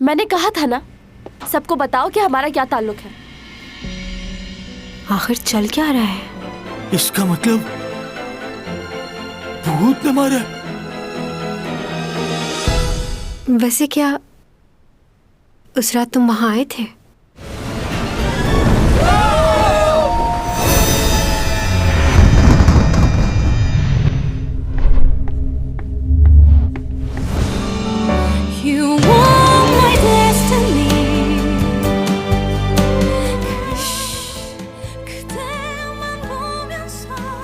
मैंने कहा था ना, सबको बताओ कि हमारा क्या ताल्लुक है। आखिर चल क्या रहा है? इसका मतलब भूत ने मारा। वैसे क्या उस रात तुम वहां आए थे?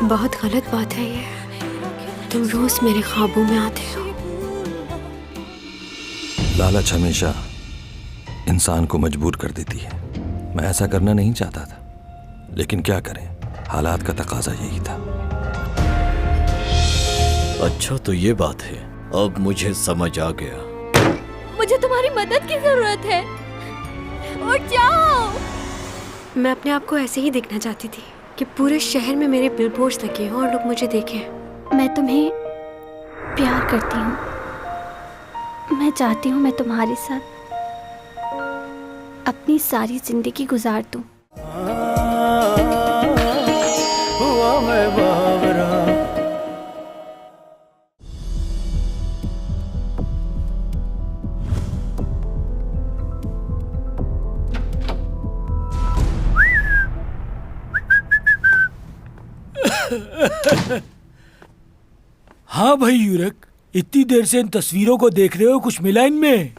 बहुत गलत बात है ये। तुम रोज मेरे ख्वाबों में आते हो। लालच हमेशा इंसान को मजबूर कर देती है। मैं ऐसा करना नहीं चाहता था, लेकिन क्या करें, हालात का तकाजा यही था। अच्छा तो ये बात है, अब मुझे समझ आ गया। मुझे तुम्हारी मदद की जरूरत है। उठ जाओ। मैं अपने आप को ऐसे ही देखना चाहती थी कि पूरे शहर में मेरे बिलबोर्ड्स लगे हों और लोग मुझे देखें। मैं तुम्हें प्यार करती हूँ। मैं चाहती हूँ मैं तुम्हारे साथ अपनी सारी जिंदगी गुजार दूँ। हाँ भाई यूरक, इतनी देर से इन तस्वीरों को देख रहे हो, कुछ मिला इनमें?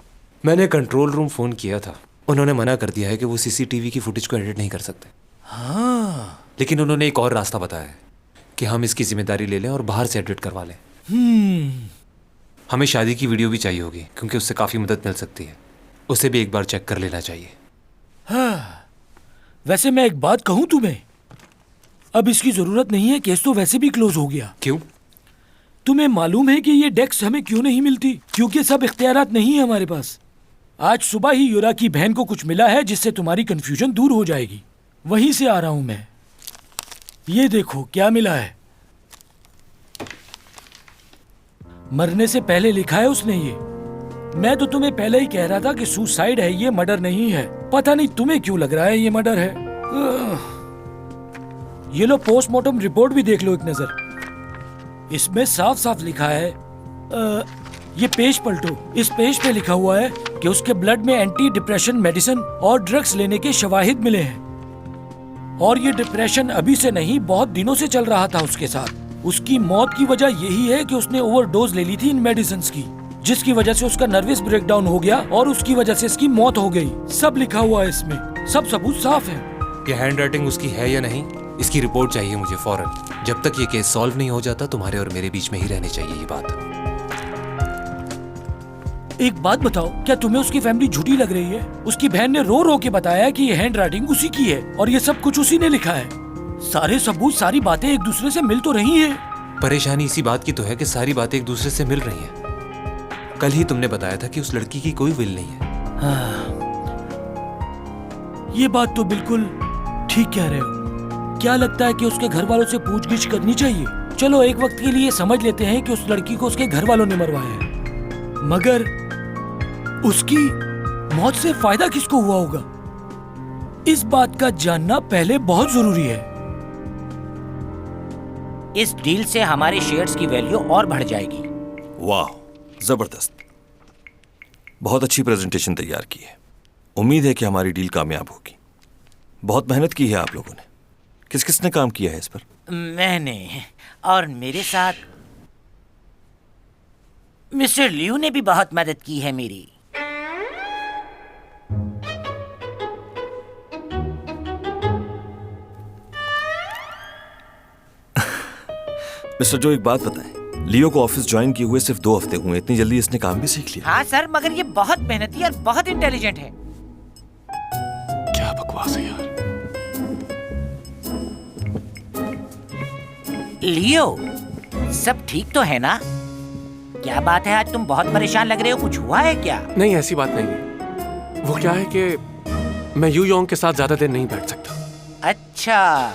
मैंने कंट्रोल रूम फोन किया था। उन्होंने मना कर दिया है कि वो सीसीटीवी की फुटेज को एडिट नहीं कर सकते। हाँ, लेकिन उन्होंने एक और रास्ता बताया है कि हम इसकी जिम्मेदारी ले लें और बाहर से एडिट करवा लें। हमें शादी की वीडियो भी चाहिए होगी, क्योंकि उससे काफ़ी मदद मिल सकती है। उसे भी एक बार चेक कर लेना चाहिए। हाँ। वैसे मैं एक बात कहूँ तुम्हें, अब इसकी जरूरत नहीं है, केस तो वैसे भी क्लोज हो गया। क्यों? तुम्हें मालूम है कि ये डेस्क हमें क्यों नहीं मिलती? क्योंकि सब इख्तियारात नहीं है हमारे पास। आज सुबह ही यूरा की बहन को कुछ मिला है जिससे तुम्हारी कंफ्यूजन दूर हो जाएगी। वहीं से आ रहा हूं मैं। ये देखो क्या मिला है। मरने से पहले लिखा है उसने ये। मैं तो तुम्हें पहले ही कह रहा था कि सुसाइड है, ये मर्डर नहीं है। पता नहीं तुम्हें क्यों लग रहा है ये मर्डर है। ये लो, पोस्टमार्टम रिपोर्ट भी देख लो एक नजर। इसमें साफ साफ लिखा है, ये पेज पलटो। इस पेज पे लिखा हुआ है कि उसके ब्लड में एंटी डिप्रेशन मेडिसिन और ड्रग्स लेने के शवाहिद मिले हैं। और ये डिप्रेशन अभी से नहीं, बहुत दिनों से चल रहा था उसके साथ। उसकी मौत की वजह यही है कि उसने ओवरडोज ले ली थी इन मेडिसिन की, जिसकी वजह से उसका नर्वस ब्रेकडाउन हो गया और उसकी वजह से इसकी मौत हो गई। सब लिखा हुआ है इसमें, सब सबूत साफ है। ये हैंड राइटिंग उसकी है या नहीं, इसकी रिपोर्ट चाहिए मुझे फौरन। जब तक ये केस सॉल्व नहीं हो जाता, तुम्हारे और मेरे बीच में ही रहनी चाहिए ये बात। एक बात बताओ, क्या तुम्हें उसकी फैमिली झूठी लग रही है? उसकी बहन ने रो रो के बताया कि ये हैंड राइटिंग उसी की है और ये सब कुछ उसी ने लिखा है। सारे सबूत, सारी बातें एक दूसरे से मिल तो रही है। परेशानी इसी बात की तो है कि सारी बातें एक दूसरे से मिल रही हैं। कल ही तुमने बताया था कि उस लड़की की कोई विल नहीं है। हाँ, ये बात तो बिल्कुल ठीक कह रहे हो। क्या लगता है कि उसके घर वालों से पूछगिछ करनी चाहिए? चलो एक वक्त के लिए समझ लेते हैं कि उस लड़की को उसके घर वालों ने मरवाया है, मगर उसकी मौत से फायदा किसको हुआ होगा? इस बात का जानना पहले बहुत जरूरी है। इस डील से हमारे शेयर्स की वैल्यू और बढ़ जाएगी। वाह, जबरदस्त। बहुत अच्छी प्रेजेंटेशन तैयार की है। उम्मीद है कि हमारी डील कामयाब होगी। बहुत मेहनत की है आप लोगों ने। किस किसने काम किया है इस पर? मैंने, और मेरे साथ मिस्टर लियू ने भी बहुत मदद की है मेरी। मिस्टर जो, एक बात बताएं, लियो को ऑफिस ज्वाइन किए हुए सिर्फ 2 हफ्ते हुए, इतनी जल्दी इसने काम भी सीख लिया? हाँ सर, मगर ये बहुत मेहनती और बहुत इंटेलिजेंट है। क्या बकवास है यार। लियो, सब ठीक तो है ना? क्या बात है, आज तुम बहुत परेशान लग रहे हो, कुछ हुआ है क्या? नहीं, ऐसी बात नहीं है। वो क्या है कि मैं यू योंग के साथ ज्यादा देर नहीं बैठ सकता। अच्छा,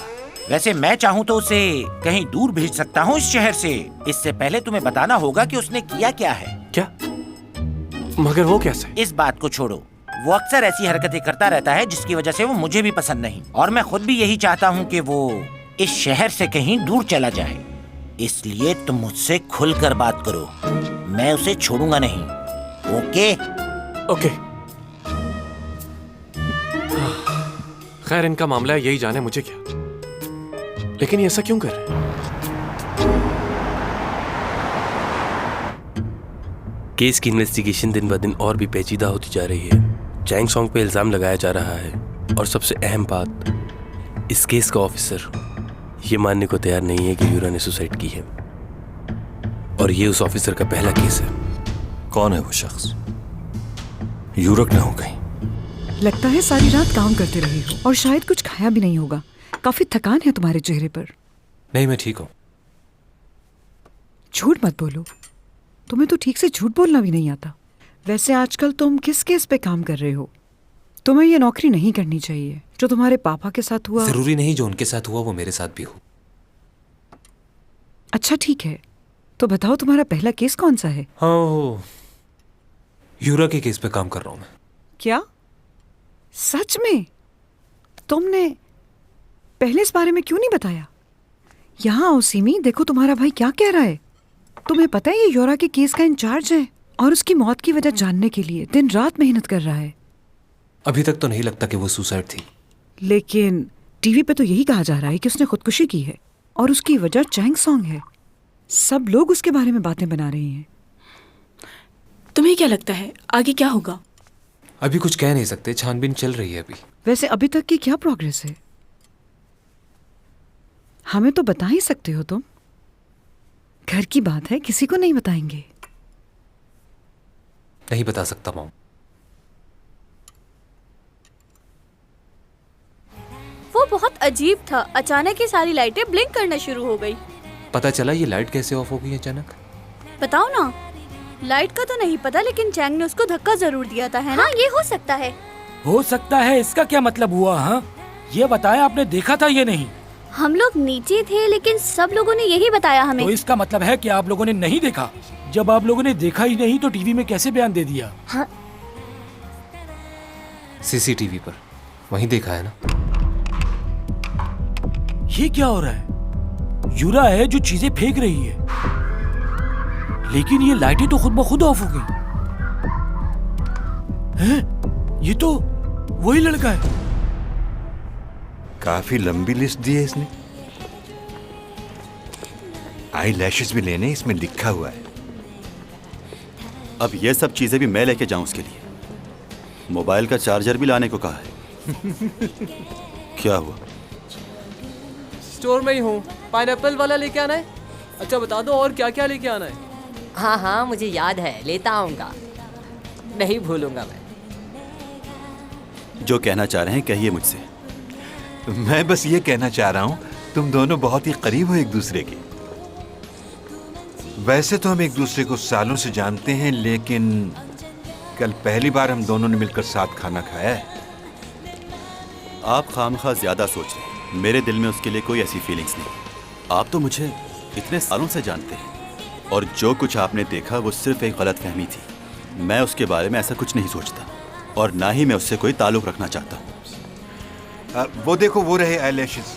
वैसे मैं चाहूँ तो उसे कहीं दूर भेज सकता हूँ इस शहर से। इससे पहले तुम्हें बताना होगा कि उसने किया क्या है। क्या? मगर वो कैसे? इस बात को छोड़ो, वो अक्सर ऐसी हरकतें करता रहता है जिसकी वजह से वो मुझे भी पसंद नहीं, और मैं खुद भी यही चाहता हूँ कि वो इस शहर से कहीं दूर चला जाए। इसलिए तुम मुझसे खुलकर बात करो, मैं उसे छोड़ूंगा नहीं। ओके? ओके। खैर, इनका मामला है, यही जाने मुझे क्या। लेकिन ये ऐसा क्यों कर रहे हैं? केस की इन्वेस्टिगेशन दिन ब दिन और भी पेचीदा होती जा रही है। चैंग सॉन्ग पे इल्जाम लगाया जा रहा है, और सबसे अहम बात, इस केस का ऑफिसर ये मानने को तैयार नहीं है कि यूरा ने सुसाइड की है, और ये उस ऑफिसर का पहला केस है। कौन है वो शख्स? यूरक ना हो कहीं? लगता है सारी रात काम करते रहे हो और शायद कुछ खाया भी नहीं होगा। काफी थकान है तुम्हारे चेहरे पर। नहीं, मैं ठीक हूँ। झूठ मत बोलो, तुम्हें तो ठीक से झूठ बोलना भी नहीं आता। वैसे आजकल तुम किस केस पे काम कर रहे हो? तुम्हें ये नौकरी नहीं करनी चाहिए। जो तुम्हारे पापा के साथ हुआ। जरूरी नहीं जो उनके साथ हुआ वो मेरे साथ भी हो। अच्छा ठीक है, तो बताओ तुम्हारा पहला केस कौन सा है? हाँ, यूरा के केस पे काम कर रहा हूँ मैं। क्या सच में? तुमने पहले इस बारे में क्यों नहीं बताया? यहाँ आओ सिमी, देखो तुम्हारा भाई क्या कह रहा है। तुम्हें पता है ये यूरा के केस का इंचार्ज है, और उसकी मौत की वजह जानने के लिए दिन रात मेहनत कर रहा है। अभी तक तो नहीं लगता कि वो सुसाइड थी, लेकिन टीवी पे तो यही कहा जा रहा है कि उसने खुदकुशी की है, और उसकी वजह चैंग सॉन्ग है। सब लोग उसके बारे में बातें बना रहे हैं। तुम्हें क्या लगता है आगे क्या होगा? अभी कुछ कह नहीं सकते, छानबीन चल रही है अभी। वैसे अभी तक की क्या प्रोग्रेस है? हमें तो बता ही सकते हो तुम। घर की बात है, किसी को नहीं बताएंगे। नहीं बता सकता मॉम। वो बहुत अजीब था, अचानक ही सारी लाइटें ब्लिंक करना शुरू हो गई। पता चला ये लाइट कैसे ऑफ हो गई अचानक? बताओ ना। लाइट का तो नहीं पता, लेकिन चैंग ने उसको धक्का जरूर दिया था, है ना? ये हो सकता है। हो सकता है, इसका क्या मतलब हुआ? हाँ, ये बताया आपने देखा था? ये नहीं, हम लोग नीचे थे, लेकिन सब लोगों ने यही बताया हमें। तो इसका मतलब है कि आप लोगों ने नहीं देखा। जब आप लोगों ने देखा ही नहीं तो टीवी में कैसे बयान दे दिया? हाँ। सीसीटीवी पर वहीं देखा है ना। ये क्या हो रहा है? यूरा है जो चीजें फेंक रही है, लेकिन ये लाइटें तो खुद ब खुद ऑफ हो गई। हैं? ये तो वही लड़का है। काफी लंबी लिस्ट दी है इसने। आई लैशेस भी लेने, इसमें लिखा हुआ है। अब ये सब चीजें भी मैं लेके जाऊं उसके लिए। मोबाइल का चार्जर भी लाने को कहा है। क्या हुआ? स्टोर में ही हूँ। पाइनएप्पल वाला लेके आना है? अच्छा बता दो और क्या क्या लेके आना है? हाँ हाँ मुझे याद है, लेता आऊंगा, नहीं भूलूंगा मैं। जो कहना चाह रहे हैं कहिए मुझसे। मैं बस ये कहना चाह रहा हूँ, तुम दोनों बहुत ही करीब हो एक दूसरे के। वैसे तो हम एक दूसरे को सालों से जानते हैं, लेकिन कल पहली बार हम दोनों ने मिलकर साथ खाना खाया है। आप खामखा ज्यादा सोच रहे हैं। मेरे दिल में उसके लिए कोई ऐसी फीलिंग्स नहीं। आप तो मुझे इतने सालों से जानते हैं, और जो कुछ आपने देखा वो सिर्फ एक गलत फहमी थी। मैं उसके बारे में ऐसा कुछ नहीं सोचता, और ना ही मैं उससे कोई ताल्लुक रखना चाहता हूँ। वो देखो, वो रहे आईलैशेस।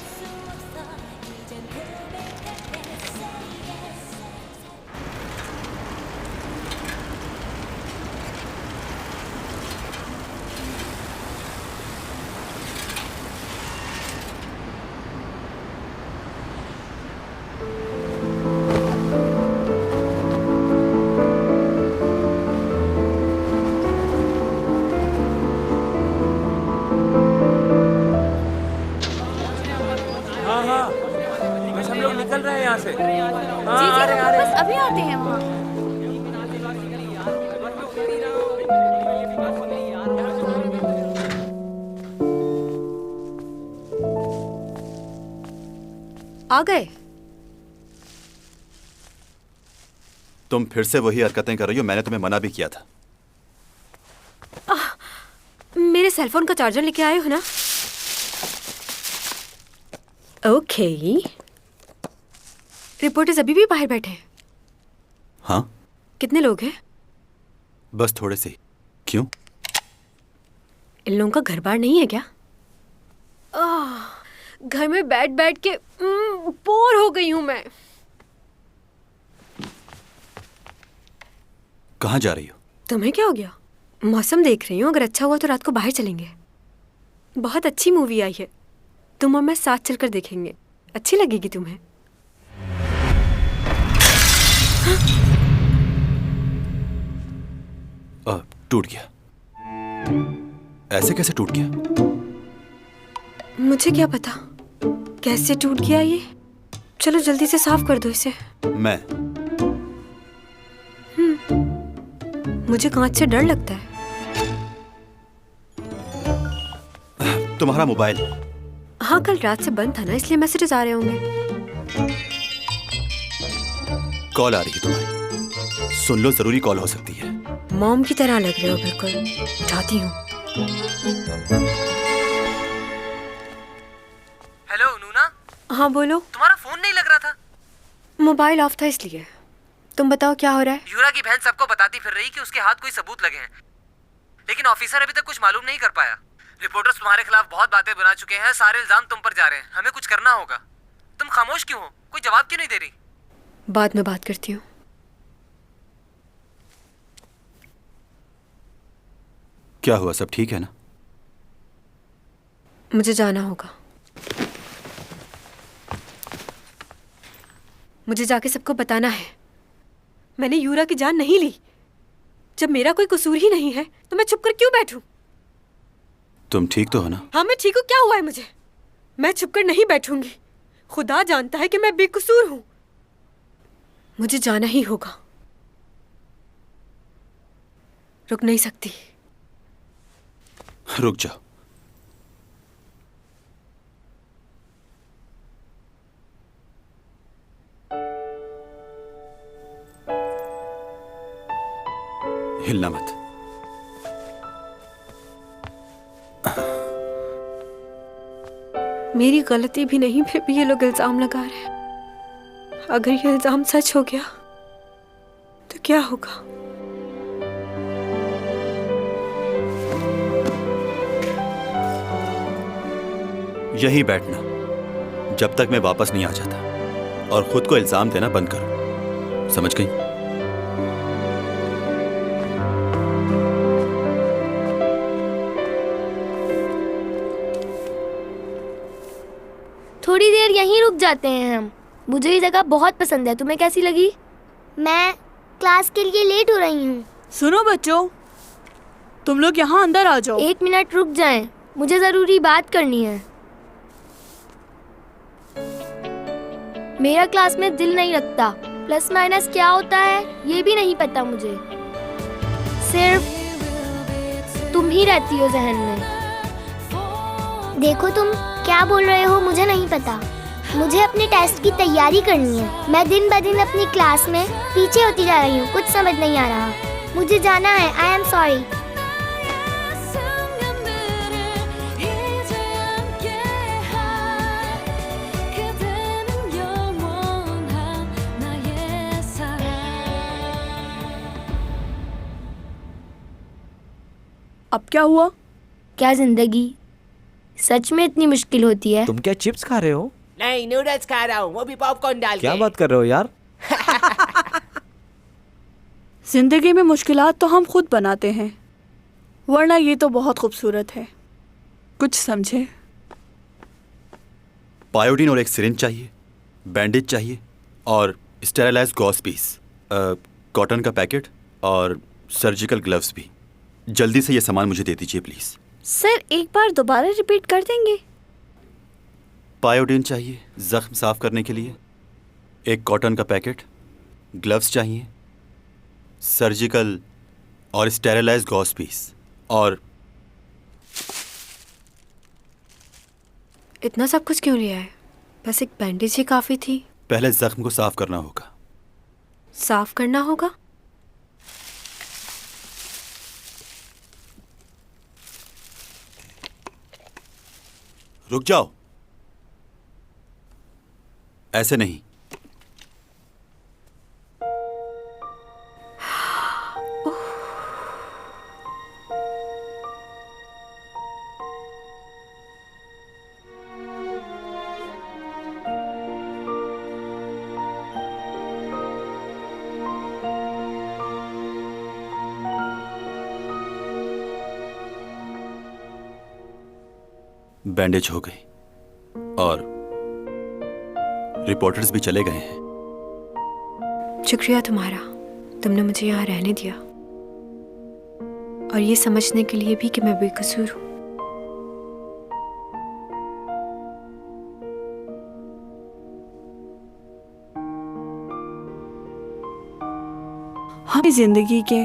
निकल रहे हैं यहाँ से। जी जी, बस अभी आते हैं वहाँ। आ गए? तुम फिर से वही हरकतें कर रही हो। मैंने तुम्हें मना भी किया था। मेरे सेलफोन का चार्जर लेके आए हो ना? ओके। रिपोर्टर्स अभी भी बाहर बैठे हैं? हाँ। कितने लोग हैं? बस थोड़े से ही। क्यों? इन लोगों का घर बार नहीं है क्या? घर में बैठ बैठ के बोर हो गई हूं मैं। कहाँ जा रही हो? तुम्हें क्या हो गया? मौसम देख रही हूँ, अगर अच्छा हुआ तो रात को बाहर चलेंगे। बहुत अच्छी मूवी आई है, तुम और मैं साथ चलकर देखेंगे, अच्छी लगेगी तुम्हें। टूट गया। ऐसे कैसे टूट गया? मुझे क्या पता कैसे टूट गया ये। चलो जल्दी से साफ कर दो इसे। मैं? मुझे कांच से डर लगता है। तुम्हारा मोबाइल? हाँ, कल रात से बंद था ना, इसलिए मैसेजेस आ रहे होंगे। कॉल आ रही है तुम्हारी, सुन लो, जरूरी कॉल हो सकती है। मॉम की तरह लग रहे हो बिल्कुल। उठाती हूँ। हेलो नूना। हाँ बोलो। तुम्हारा फोन नहीं लग रहा था। मोबाइल ऑफ था इसलिए। तुम बताओ क्या हो रहा है? यूरा की बहन सबको बताती फिर रही कि उसके हाथ कोई सबूत लगे हैं, लेकिन ऑफिसर अभी तक कुछ मालूम नहीं कर पाया। रिपोर्टर्स तुम्हारे खिलाफ बहुत बातें बना चुके हैं, सारे इल्जाम तुम पर जा रहे हैं। हमें कुछ करना होगा। तुम खामोश क्यों हो? कोई जवाब क्यों नहीं दे रही? बाद में बात करती हूँ। क्या हुआ? सब ठीक है ना? मुझे जाना होगा। मुझे जाके सबको बताना है मैंने यूरा की जान नहीं ली। जब मेरा कोई कसूर ही नहीं है तो मैं छुप कर क्यों बैठूं? तुम ठीक तो हो ना? हाँ मैं ठीक हूँ। क्या हुआ है मुझे? मैं छुपकर नहीं बैठूंगी। खुदा जानता है कि मैं बेकसूर हूं। मुझे जाना ही होगा, रुक नहीं सकती। रुक जाओ। हिलना मत। मेरी गलती भी नहीं, फिर भी ये लोग इल्जाम लगा रहे हैं। अगर ये इल्जाम सच हो गया तो क्या होगा? यहीं बैठना जब तक मैं वापस नहीं आ जाता, और खुद को इल्जाम देना बंद करो, समझ गई? थोड़ी देर यहीं रुक जाते हैं हम। मुझे ये जगह बहुत पसंद है। तुम्हें कैसी लगी? मैं क्लास के लिए लेट हो रही हूँ। सुनो बच्चों, तुम लोग यहाँ अंदर आ जाओ। 1 मिनट रुक जाएं, मुझे जरूरी बात करनी है। मेरा क्लास में दिल नहीं लगता। प्लस माइनस क्या होता है ये भी नहीं पता मुझे। सिर्फ तुम ही रहती हो जहन में। देखो तुम क्या बोल रहे हो मुझे नहीं पता। मुझे अपने टेस्ट की तैयारी करनी है। मैं दिन ब दिन अपनी क्लास में पीछे होती जा रही हूँ। कुछ समझ नहीं आ रहा। मुझे जाना है। I am sorry. अब क्या हुआ? क्या जिंदगी सच में इतनी मुश्किल होती है? तुम क्या चिप्स खा रहे हो? नहीं, नूडल्स खा रहा हूँ, वो भी पॉपकॉर्न डाल के। क्या बात कर रहे हो यार? जिंदगी में मुश्किलात तो हम खुद बनाते हैं, वरना ये तो बहुत खूबसूरत है। कुछ समझे? पायोडीन और एक सिरिंज चाहिए, बैंडेज चाहिए और स्टेरिलाइज्ड गॉस पीस, कॉटन का पैकेट और सर्जिकल ग्लव्स भी। जल्दी से ये सामान मुझे दे दीजिए प्लीज। सर एक बार दोबारा रिपीट कर देंगे? पायोडीन चाहिए जख्म साफ करने के लिए, एक कॉटन का पैकेट, ग्लव्स चाहिए, सर्जिकल और स्टेरिलाइज्ड गॉस पीस और इतना सब कुछ क्यों लिया है? बस एक बैंडेज ही काफी थी। पहले जख्म को साफ करना होगा। साफ करना होगा? रुक जाओ, ऐसे नहीं। बैंडेज हो गई और रिपोर्टर्स भी चले गए हैं। शुक्रिया तुम्हारा, तुमने मुझे यहाँ रहने दिया और ये समझने के लिए भी कि मैं बेकसूर हूँ। हमें जिंदगी के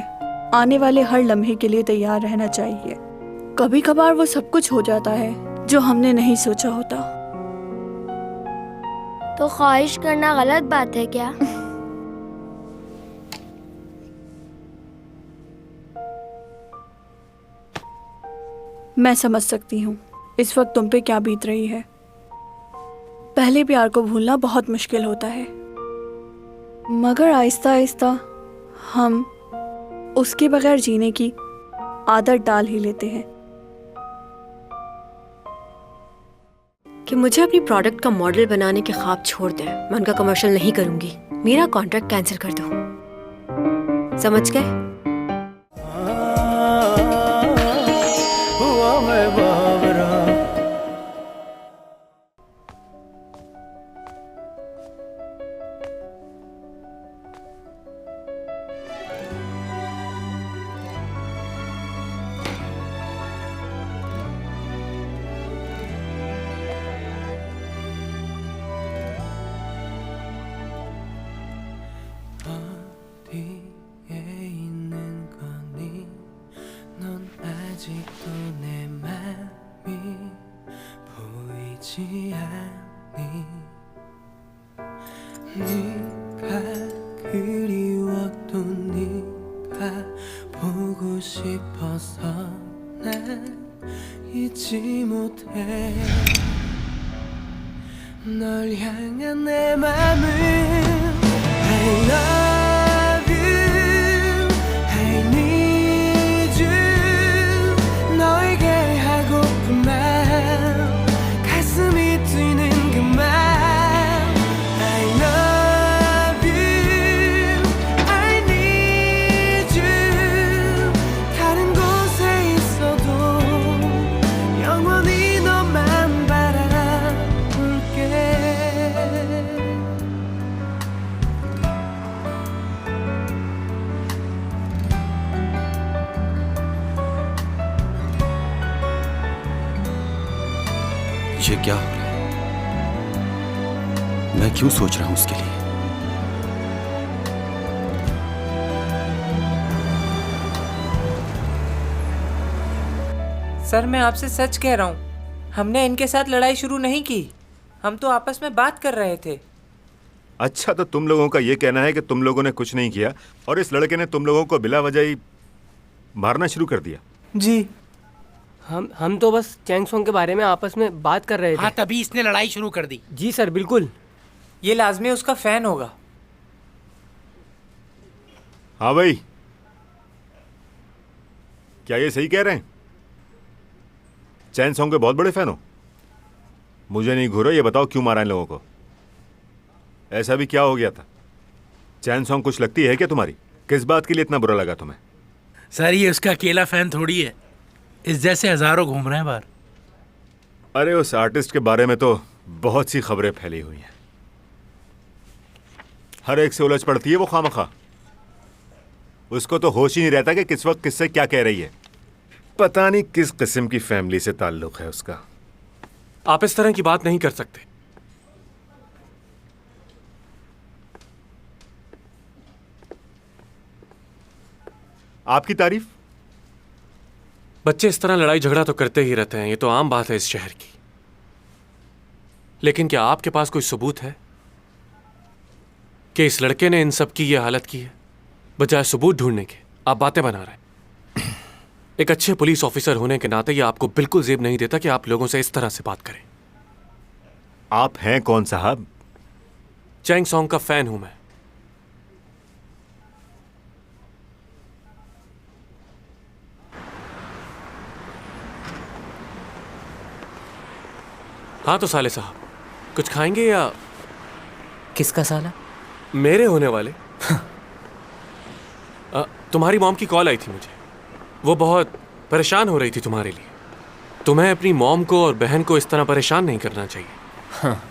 आने वाले हर लम्हे के लिए तैयार रहना चाहिए। कभी कभार वो सब कुछ हो जाता है जो हमने नहीं सोचा होता। तो ख्वाहिश करना गलत बात है क्या? मैं समझ सकती हूँ इस वक्त तुम पे क्या बीत रही है। पहले प्यार को भूलना बहुत मुश्किल होता है, मगर आहिस्ता आहिस्ता हम उसके बगैर जीने की आदत डाल ही लेते हैं। कि मुझे अपनी प्रोडक्ट का मॉडल बनाने के ख्वाब छोड़ दें, मैं उनका कमर्शियल नहीं करूंगी। मेरा कॉन्ट्रैक्ट कैंसिल कर दो, समझ गए? 네가 그리웠던 네가 보고 싶어서 난 잊지 못해 널 향한 내 맘은 I love you, I need you 너에게 하고픈 말 가슴이 뛰는 그 말 ये क्या हो रहा है? मैं क्यों सोच रहा हूं उसके लिए? सर मैं आपसे सच कह रहा हूँ, हमने इनके साथ लड़ाई शुरू नहीं की, हम तो आपस में बात कर रहे थे। अच्छा, तो तुम लोगों का ये कहना है कि तुम लोगों ने कुछ नहीं किया और इस लड़के ने तुम लोगों को बिला वजह ही मारना शुरू कर दिया? जी हम तो बस चैंग सॉन्ग के बारे में आपस में बात कर रहे थे। हाँ, तभी इसने लड़ाई शुरू कर दी। जी सर, बिल्कुल। ये लाजमी उसका फैन होगा। हाँ भाई, क्या ये सही कह रहे हैं? चैन सॉन्ग के बहुत बड़े फैन हो? मुझे नहीं घूरो, ये बताओ क्यों मारा इन लोगों को? ऐसा भी क्या हो गया था? चैन सॉन्ग कुछ लगती है क्या तुम्हारी? किस बात के लिए इतना बुरा लगा तुम्हें? सर ये उसका अकेला फैन थोड़ी है, इस जैसे हजारों घूम रहे हैं बाहर। अरे उस आर्टिस्ट के बारे में तो बहुत सी खबरें फैली हुई हैं, हर एक से उलझ पड़ती है वो खामखा। उसको तो होश ही नहीं रहता कि किस वक्त किससे क्या कह रही है। पता नहीं किस किस्म की फैमिली से ताल्लुक है उसका। आप इस तरह की बात नहीं कर सकते। आपकी तारीफ? बच्चे इस तरह लड़ाई झगड़ा तो करते ही रहते हैं, ये तो आम बात है इस शहर की। लेकिन क्या आपके पास कोई सबूत है कि इस लड़के ने इन सब की ये हालत की है? बजाय सबूत ढूंढने के आप बातें बना रहे हैं। एक अच्छे पुलिस ऑफिसर होने के नाते ये आपको बिल्कुल जेब नहीं देता कि आप लोगों से इस तरह से बात करें। आप हैं कौन साहब? चैंग सॉन्ग का फैन हूं मैं। हाँ तो साले साहब, कुछ खाएंगे या? किसका साला? मेरे होने वाले। तुम्हारी मॉम की कॉल आई थी मुझे, वो बहुत परेशान हो रही थी तुम्हारे लिए। तुम्हें अपनी मॉम को और बहन को इस तरह परेशान नहीं करना चाहिए। हाँ,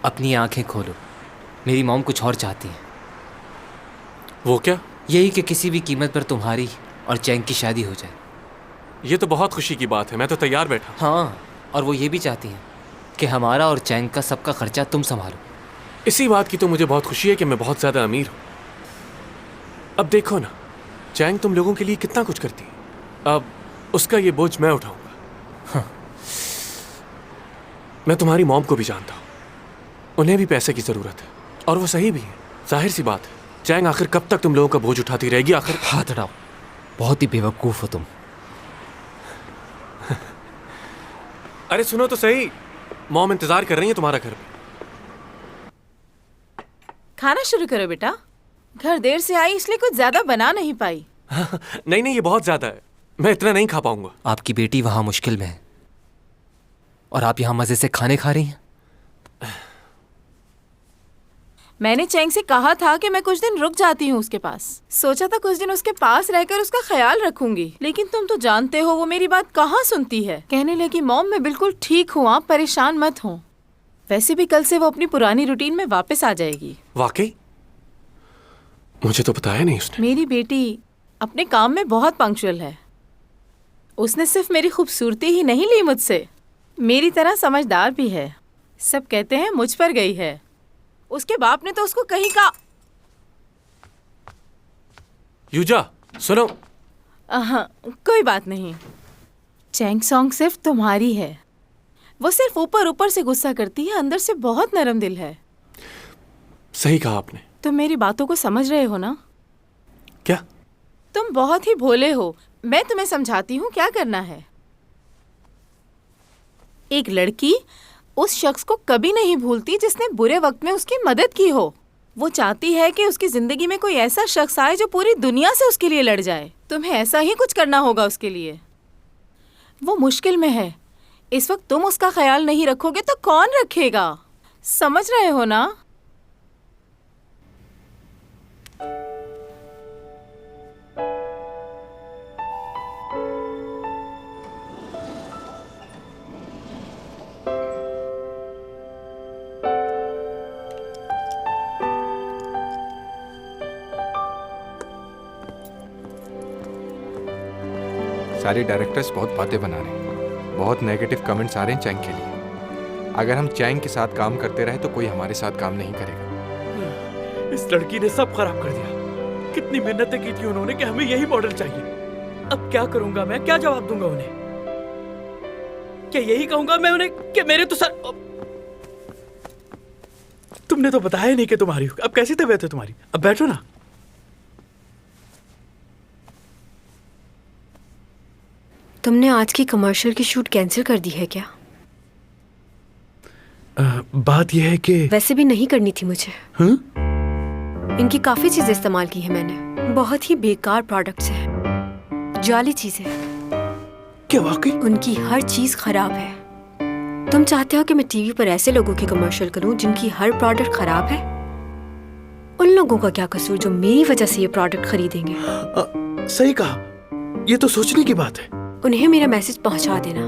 अपनी आंखें खोलो, मेरी मॉम कुछ और चाहती है। वो क्या? यही कि किसी भी कीमत पर तुम्हारी और चैंग की शादी हो जाए। ये तो बहुत खुशी की बात है, मैं तो तैयार बैठा। हाँ, और वो ये भी चाहती हैं कि हमारा और चैंग का सबका खर्चा तुम संभालो। इसी बात की तो मुझे बहुत खुशी है कि मैं बहुत ज़्यादा अमीर हूँ। अब देखो ना, चैंग तुम लोगों के लिए कितना कुछ करती है, अब उसका ये बोझ मैं उठाऊंगा। हाँ। मैं तुम्हारी मॉम को भी जानता हूँ, उन्हें भी पैसे की ज़रूरत है, और वो सही भी है। जाहिर सी बात है, चैंग आखिर कब तक तुम लोगों का बोझ उठाती रहेगी? आखिर हाथ हटाओ, बहुत ही बेवकूफ़ हो तुम। अरे सुनो तो सही, मॉम इंतजार कर रही है तुम्हारा घर पे। खाना शुरू करो बेटा, घर देर से आई इसलिए कुछ ज्यादा बना नहीं पाई। नहीं नहीं, ये बहुत ज्यादा है, मैं इतना नहीं खा पाऊंगा। आपकी बेटी वहां मुश्किल में है और आप यहाँ मजे से खाने खा रही हैं। मैंने चैंग से कहा था कि मैं कुछ दिन रुक जाती हूँ उसके पास। सोचा था कुछ दिन उसके पास रहकर उसका ख्याल रखूंगी, लेकिन तुम तो जानते हो वो मेरी बात कहाँ सुनती है। कहने लगी मॉम मैं बिल्कुल ठीक हूँ, आप परेशान मत हो। वैसे भी कल से वो अपनी पुरानी रूटीन में वापस आ जाएगी। वाकई? मुझे तो बताया नहीं उसने। मेरी बेटी अपने काम में बहुत पंक्चुअल है। उसने सिर्फ मेरी खूबसूरती ही नहीं ली मुझसे, मेरी तरह समझदार भी है। सब कहते हैं मुझ पर गई है। उसके बाप ने तो उसको कहीं का। यूजा सुनो। कोई बात नहीं, चैंग सॉन्ग सिर्फ तुम्हारी है। वो सिर्फ ऊपर ऊपर से गुस्सा करती है, अंदर से बहुत नरम दिल है। सही कहा आपने। तुम मेरी बातों को समझ रहे हो ना? क्या? तुम बहुत ही भोले हो। मैं तुम्हें समझाती हूँ क्या करना है। एक लड़की उस शख्स को कभी नहीं भूलती जिसने बुरे वक्त में उसकी मदद की हो। वो चाहती है कि उसकी जिंदगी में कोई ऐसा शख्स आए जो पूरी दुनिया से उसके लिए लड़ जाए। तुम्हें ऐसा ही कुछ करना होगा उसके लिए। वो मुश्किल में है, इस वक्त तुम उसका ख्याल नहीं रखोगे तो कौन रखेगा? समझ रहे हो ना? सारे डायरेक्टर्स बहुत बातें बना रहे हैं, बहुत नेगेटिव कमेंट्स आ रहे हैं चैंग के लिए। अगर हम चैंग के साथ काम करते रहे तो कोई हमारे साथ काम नहीं करेगा। इस लड़की ने सब खराब कर दिया। कितनी मेहनतें की थी उन्होंने कि हमें यही मॉडल चाहिए। अब क्या करूंगा मैं? क्या जवाब दूंगा उन्हें? क्या यही कहूंगा मैं उन्हें कि मेरे तो सर। तुमने तो बताया नहीं कि तुम्हारी। अब कैसी तबीयत है तुम्हारी? अब बैठो ना। तुमने आज की कमर्शियल की शूट कैंसिल कर दी है क्या? बात यह है कि वैसे भी नहीं करनी थी मुझे। इनकी काफी चीजें इस्तेमाल की है मैंने, बहुत ही बेकार प्रोडक्ट्स हैं, जाली चीजें। क्या वाकई? उनकी हर चीज खराब है। तुम चाहते हो कि मैं टीवी पर ऐसे लोगों की कमर्शियल करूं जिनकी हर प्रोडक्ट खराब है? उन लोगों का क्या कसूर जो मेरी वजह से ये प्रोडक्ट खरीदेंगे? सही कहा, ये तो सोचने की बात है। उन्हें मेरा मैसेज पहुंचा देना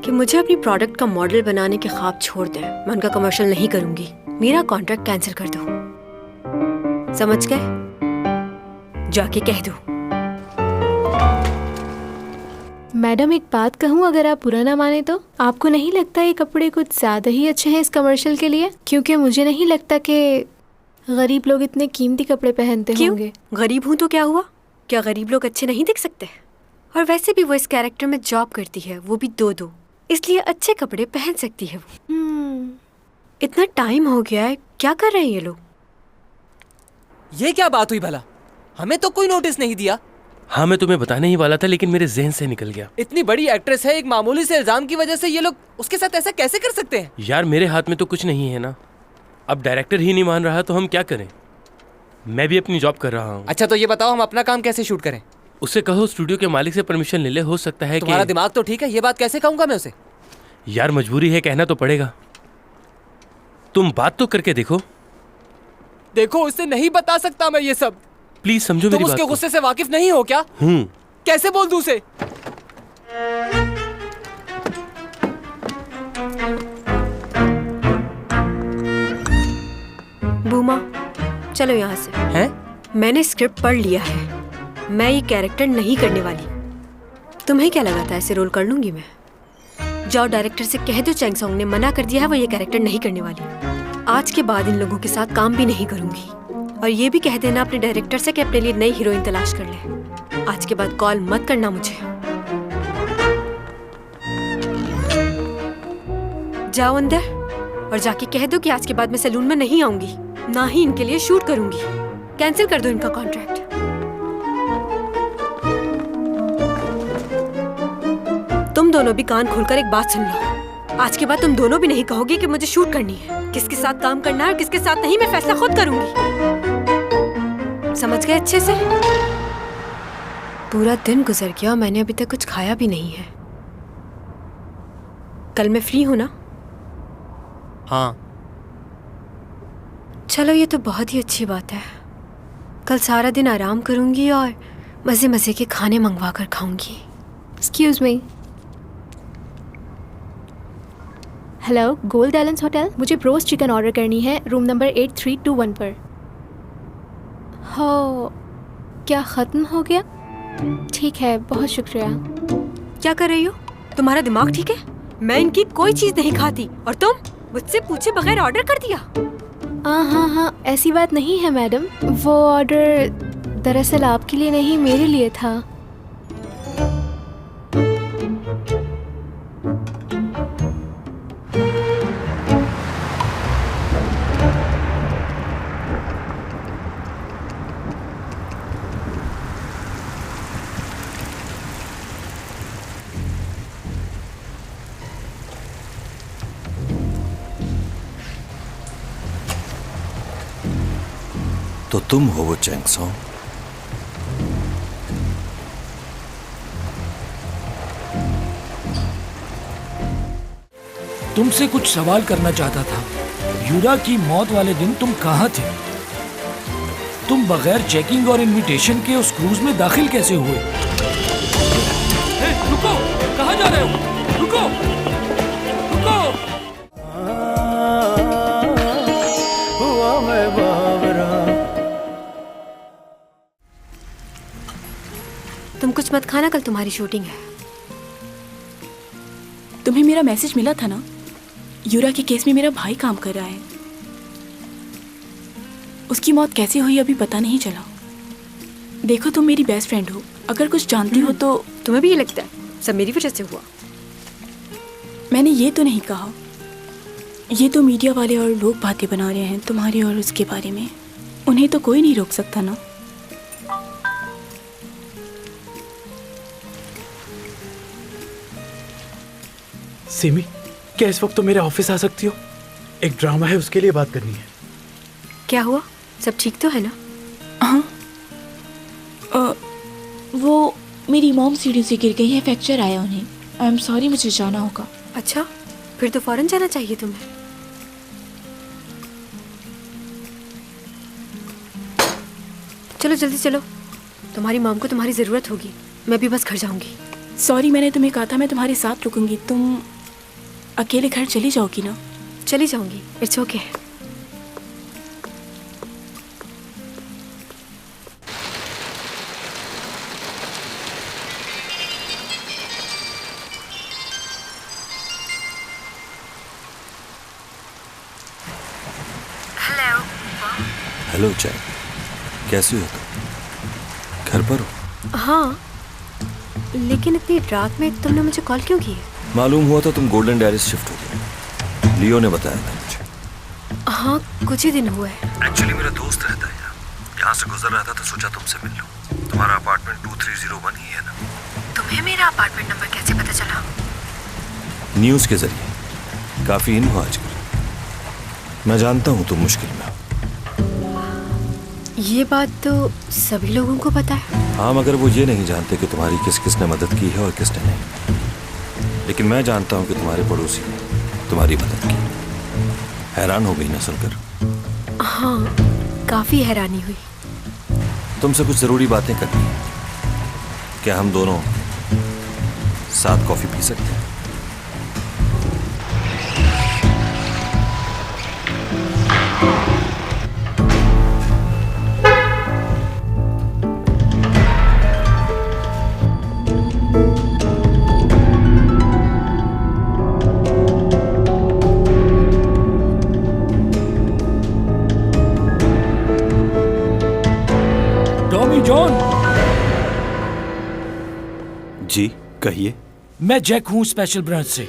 कि मुझे अपनी प्रोडक्ट का मॉडल बनाने के ख्वाब छोड़ दें। मैं उनका कमर्शियल नहीं करूंगी। मेरा कॉन्ट्रैक्ट कैंसिल कर दो। समझ गए? जाके कह दो। मैडम एक बात कहूँ, अगर आप बुरा ना माने तो? आपको नहीं लगता ये कपड़े कुछ ज़्यादा ही अच्छे हैं इस कमर्शियल के लिए? क्योंकि मुझे नहीं लगता कि गरीब लोग इतने कीमती कपड़े पहनते होंगे। गरीब हूँ तो क्या हुआ? क्या गरीब लोग अच्छे नहीं दिख सकते? और वैसे भी वो इस कैरेक्टर में जॉब करती है, वो भी 2-2, इसलिए अच्छे कपड़े पहन सकती है वो। इतना टाइम हो गया है, क्या कर रहे हैं ये लोग? ये क्या बात हुई भला? हमें तो कोई नोटिस नहीं दिया। हाँ, मैं तुम्हें बताने ही वाला था लेकिन मेरे ज़हन से निकल गया। इतनी बड़ी एक्ट्रेस है, एक मामूली से इल्जाम की वजह से ये लोग उसके साथ ऐसा कैसे कर सकते हैं? यार मेरे हाथ में तो कुछ नहीं है ना। अब डायरेक्टर ही नहीं मान रहा तो हम क्या करें? मैं भी अपनी जॉब कर रहा हूँ। अच्छा तो ये बताओ हम अपना काम कैसे शूट करें? उससे कहो स्टूडियो के मालिक से परमिशन ले ले, हो सकता है तुम्हारा कि... दिमाग तो ठीक है, ये बात कैसे कहूंगा मैं उसे? यार मजबूरी है, कहना तो पड़ेगा। तुम बात तो करके देखो। देखो उससे नहीं बता सकता मैं ये सब। प्लीज समझो मेरी बात। तुम उसके गुस्से से वाकिफ नहीं हो क्या? हूँ। कैसे बोल दूं उसे? माँ, चलो यहाँ से। हैं? मैंने स्क्रिप्ट पढ़ लिया है, मैं ये कैरेक्टर नहीं करने वाली। तुम्हें क्या लगा था ऐसे रोल कर लूंगी मैं? जाओ डायरेक्टर से कह दो चैंग सॉन्ग ने मना कर दिया है, वो ये कैरेक्टर नहीं करने वाली। आज के बाद इन लोगों के साथ काम भी नहीं करूंगी। और ये भी कह देना अपने डायरेक्टर से कि अपने लिए नई हीरोइन तलाश कर ले। आज के बाद कॉल मत करना मुझे। जाओ अंदर और जाके कह दो कि आज के बाद मैं सैलून में नहीं आऊंगी, ना ही इनके लिए शूट करूंगी। कैंसिल कर दो इनका कॉन्ट्रैक्ट। तुम दोनों भी कान खोलकर एक बात सुन लो। आज के बाद तुम दोनों भी नहीं कहोगे कि मुझे शूट करनी है। किसके साथ काम करना है और किसके साथ नहीं, मैं फैसला खुद करूंगी। समझ गए अच्छे से? पूरा दिन गुजर गया, मैंने अभी तक कुछ खाया भी नहीं है। कल मैं फ्री हूं ना? हाँ। चलो ये तो बहुत ही अच्छी बात है। कल सारा दिन आराम करूंगी और मजे मजे के खाने मंगवा कर खाऊंगी। Excuse me. Hello, gold एलेंस hotel. मुझे रोस्ट चिकन ऑर्डर करनी है, रूम नंबर 8321 पर। हो, क्या ख़त्म हो गया? ठीक है, बहुत शुक्रिया। क्या कर रही हो? तुम्हारा दिमाग ठीक है? मैं इनकी कोई चीज़ नहीं खाती और तुम मुझसे पूछे बगैर ऑर्डर कर दिया। हाँ, ऐसी बात नहीं है मैडम। वो ऑर्डर दरअसल आपके लिए नहीं, मेरे लिए था। तो तुम हो वो चैंग सॉन्ग? तुमसे कुछ सवाल करना चाहता था। यूरा की मौत वाले दिन तुम कहाँ थे? तुम बगैर चेकिंग और इनविटेशन के उस क्रूज में दाखिल कैसे हुए? रुको, कहाँ जा रहे हो? रुको, रुको। तुम कुछ मत खाना, कल तुम्हारी शूटिंग है। तुम्हें मेरा मैसेज मिला था ना? यूरा के केस में मेरा भाई काम कर रहा है। उसकी मौत कैसे हुई अभी पता नहीं चला। देखो, तुम मेरी बेस्ट फ्रेंड हो, अगर कुछ जानती हो तो। तुम्हें भी ये लगता है सब मेरी वजह से हुआ? मैंने ये तो नहीं कहा। ये तो मीडिया वाले और लोग बातें बना रहे हैं तुम्हारी और उसके बारे में। उन्हें तो कोई नहीं रोक सकता ना। सिमी, क्या इस वक्त तो मेरे ऑफिस आ सकती हो? एक ड्रामा है, उसके लिए बात करनी है। क्या हुआ? सब ठीक तो है ना? हाँ, वो मेरी मॉम सीढ़ी से गिर गई है, फ्रैक्चर आया उन्हें। आई एम सॉरी, मुझे जाना होगा। अच्छा, फिर तो फौरन जाना चाहिए तुम्हें। चलो जल्दी चलो, तुम्हारी मॉम को तुम्हारी ज़रूरत होगी। मैं भी बस घर जाऊंगी। सॉरी, मैंने तुम्हें कहा था मैं तुम्हारे साथ रुकूंगी। तुम अकेले घर चली जाओगी ना? चली जाऊंगी, इट्स ओके। हेलो चैंग, कैसी हो तुम? घर पर हो? हाँ, लेकिन इतनी रात में तुमने मुझे कॉल क्यों की है? मालूम हुआ था तुम गोल्डन डायरीज शिफ्ट हो गए। लियो ने बताया था मुझे। हाँ, कुछ ही दिन हुए। एक्चुअली मेरा दोस्त रहता है यहाँ से गुजर रहा था तो सोचा तुमसे मिल लूं। तुम्हारा अपार्टमेंट 2301 ही है ना? तुम्हें मेरा अपार्टमेंट नंबर कैसे पता चला? न्यूज़ के जरिए। काफी इन हो आजकल। मैं जानता हूँ तुम मुश्किल में हो। ये बात तो सभी लोगों को पता है। हाँ, मगर वो ये नहीं जानते कि तुम्हारी किस किसने मदद की है और किसने नहीं। लेकिन मैं जानता हूँ कि तुम्हारे पड़ोसी ने तुम्हारी मदद की। हैरान हो गई ना सुनकर? हाँ, काफी हैरानी हुई। तुमसे कुछ जरूरी बातें करनी है। क्या हम दोनों साथ कॉफी पी सकते हैं? जॉन। जी कहिए। मैं जैक हूँ स्पेशल ब्रांच से।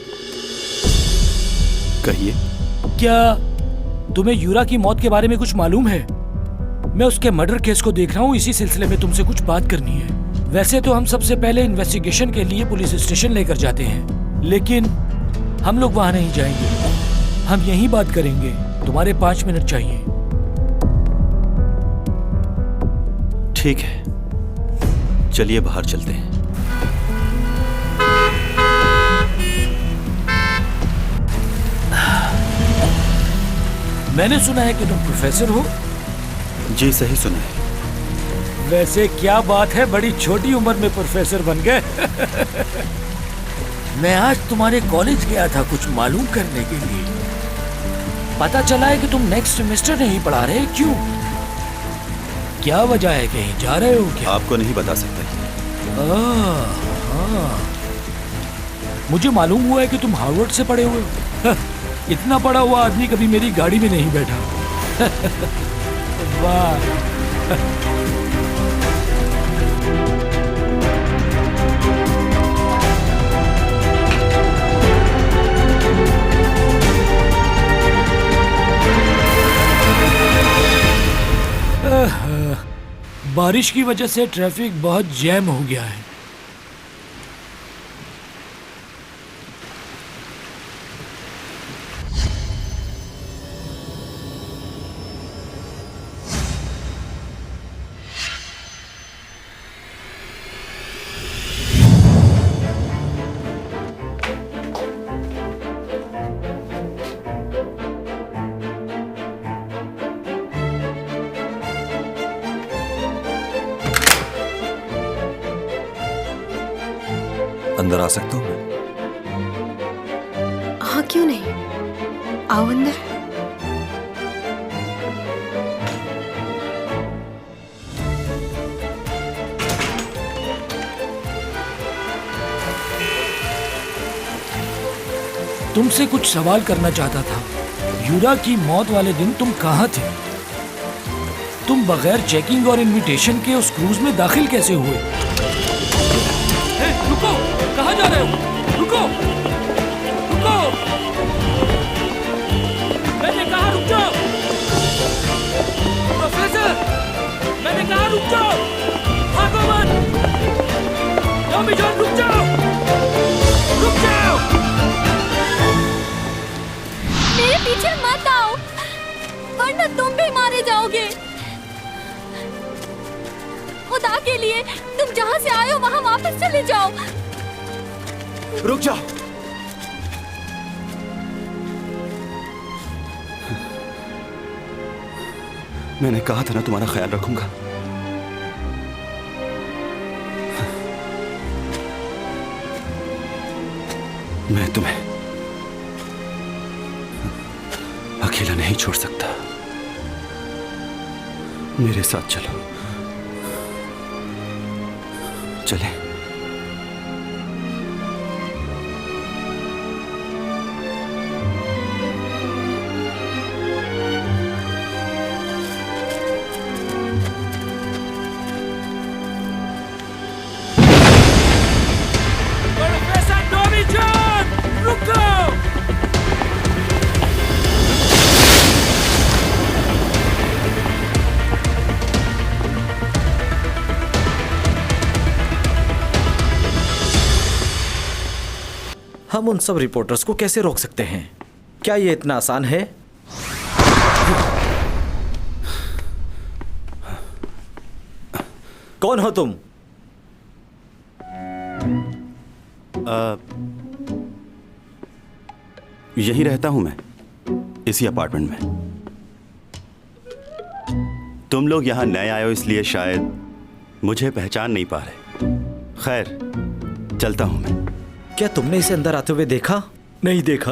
कहिए। क्या तुम्हें यूरा की मौत के बारे में कुछ मालूम है? मैं उसके मर्डर केस को देख रहा हूँ, इसी सिलसिले में तुमसे कुछ बात करनी है। वैसे तो हम सबसे पहले इन्वेस्टिगेशन के लिए पुलिस स्टेशन लेकर जाते हैं, लेकिन हम लोग वहाँ नहीं जाएंगे। हम यहीं बात करेंगे। तुम्हारे 5 मिनट चाहिए। ठीक है, चलिए बाहर चलते हैं। मैंने सुना है कि तुम प्रोफेसर हो। जी सही सुना है। वैसे क्या बात है, बड़ी छोटी उम्र में प्रोफेसर बन गए। मैं आज तुम्हारे कॉलेज गया था कुछ मालूम करने के लिए। पता चला है कि तुम नेक्स्ट सेमेस्टर नहीं पढ़ा रहे। क्यों? क्या वजह है? कहीं जा रहे हो क्या? आपको नहीं बता सकता। हाँ। मुझे मालूम हुआ है कि तुम हार्वर्ड से पढ़े हुए हो। इतना पढ़ा हुआ आदमी कभी मेरी गाड़ी में नहीं बैठा। वाह। बारिश की वजह से ट्रैफिक बहुत जैम हो गया है। अंदर आ सकता हूँ मैं? हाँ क्यों नहीं, आओ अंदर। तुमसे कुछ सवाल करना चाहता था। यूरा की मौत वाले दिन तुम कहाँ थे? तुम बगैर चेकिंग और इनविटेशन के उस क्रूज में दाखिल कैसे हुए? रुको, कहाँ जा रहे हो? रुको, रुको। मैंने कहा रुक जाओ। प्रोफेसर, मैंने कहा रुक जाओ। भागो मत। टॉमी जॉन रुक जाओ, रुक जाओ। मेरे पीछे मत आओ, वरना तुम भी मारे जाओगे। खुदा के लिए तुम जहाँ से आए हो वहाँ वापस चले जाओ। रुक जाओ। मैंने कहा था ना तुम्हारा ख्याल रखूंगा। मैं तुम्हें अकेला नहीं छोड़ सकता। मेरे साथ चलो। चलें। प्रोफेसर टॉमी जॉन, रुको। हम उन सब रिपोर्टर्स को कैसे रोक सकते हैं? क्या ये इतना आसान है? कौन हो तुम? यहीं रहता हूं मैं, इसी अपार्टमेंट में। तुम लोग यहां नए आए हो इसलिए शायद मुझे पहचान नहीं पा रहे। खैर, चलता हूं मैं। क्या तुमने इसे अंदर आते हुए देखा? नहीं देखा।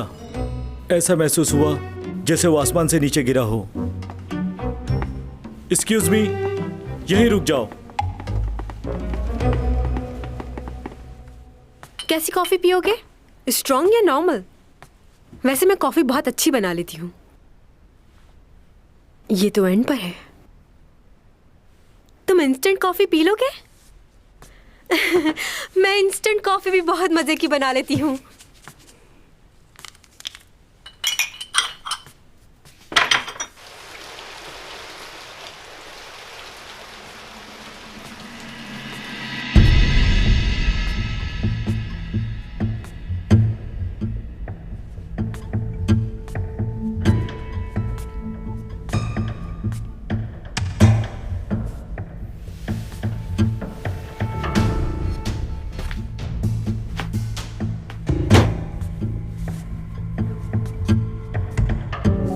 ऐसा महसूस हुआ जैसे वो आसमान से नीचे गिरा हो। एक्सक्यूज मी, यहीं रुक जाओ। कैसी कॉफी पियोगे? स्ट्रॉन्ग या नॉर्मल? वैसे मैं कॉफी बहुत अच्छी बना लेती हूँ। ये तो एंड पर है। तुम इंस्टेंट कॉफी पी लोगे? मैं इंस्टेंट कॉफी भी बहुत मजे की बना लेती हूँ।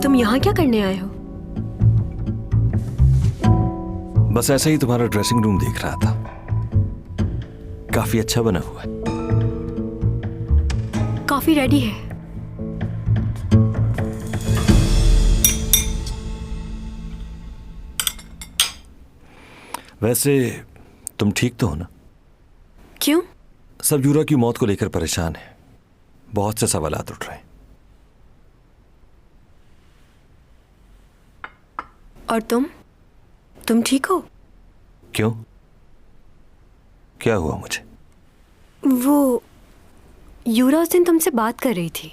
तुम यहाँ क्या करने आए हो? बस ऐसे ही तुम्हारा ड्रेसिंग रूम देख रहा था। काफी अच्छा बना हुआ है। कॉफी रेडी है। वैसे तुम ठीक तो हो ना? क्यों? सब यूरा की मौत को लेकर परेशान है। बहुत से सवालात उठ रहे हैं। और तुम ठीक हो? क्यों? क्या हुआ मुझे? वो यूरा उस दिन तुमसे बात कर रही थी।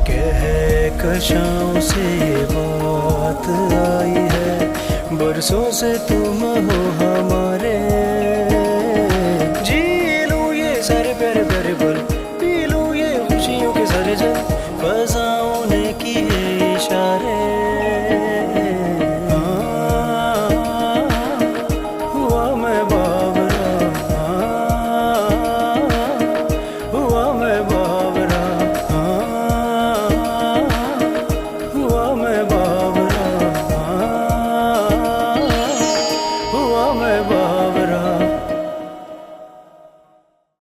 कहकशां से बात आई है, बरसों से तुम हो हमारे